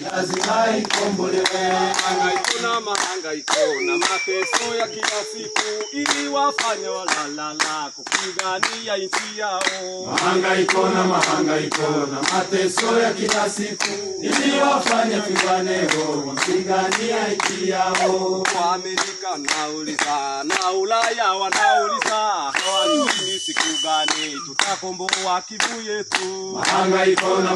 lazima ikombolewe. Mahangaiko na mateso ya kila siku ili wafanye walalala kupigania nchi yao. Mahangaiko na mateso ya kila siku ili wafanye viwaneo kupigania nchi yao. Amerika nauliza na Ulaya wanauliza hawajui ni siku gani tutakomboa Kivu yetu. Mahangaiko na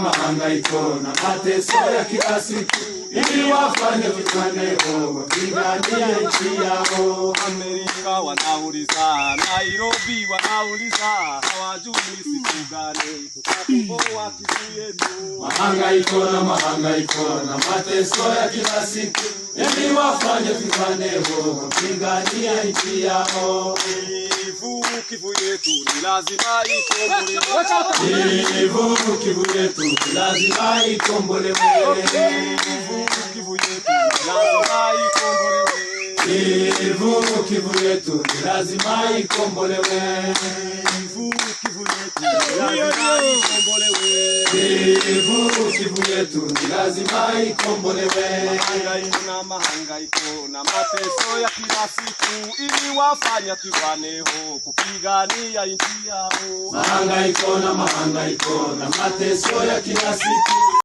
mateso ya kila siku ili wafanye viwaneo kupigania nchi yao. Amerika wanauliza, Nairobi wanauliza hawajui ni siku gani tutakomboa Kivu yetu. Mahangaiko na mateso ya kila siku ili wafanye viwaneo kupigania nchi yao. Kivu yetu ni lazima ikombolewe. Kivu yetu ni lazima ikombolewe. Kivu yetu ni lazima ikombolewe. Kivu yetu ni lazima ikombolewe. Kivu yetu ni lazima ikombolewe. Mahangaiko na mateso ya kila siku ili wafanye viwaneo kupigania nchi yao. Mahangaiko na mateso ya kila siku